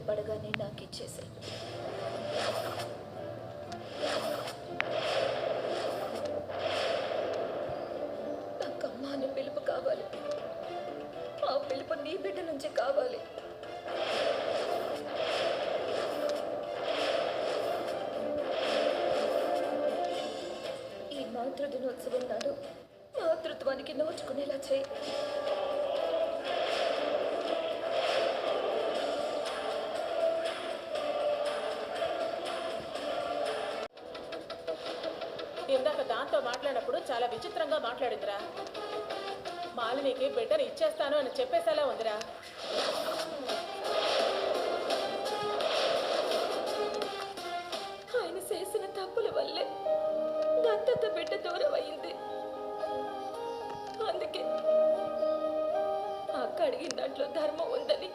పడగానే నాకు ఇచ్చేసాయి. నాకు అమ్మ అనే పిలుపు కావాలి. ఆ పిలుపు నీ బిడ్డ నుంచి కావాలి. ఈ మాతృదినోత్సవం నాడు మాతృత్వానికి నోచుకునేలా చేయి. ఇందాక దాంతో మాట్లాడినప్పుడు చాలా విచిత్రంగా మాట్లాడిందిరా. మాలినికి బిడ్డను ఇచ్చేస్తాను అని చెప్పేసేలా ఉందిరా. ఆయన చేసిన తప్పుల వల్లే దత్తత బిడ్డ దూరం అయింది. అందుకే అక్క అడిగిన దాంట్లో ధర్మం ఉందని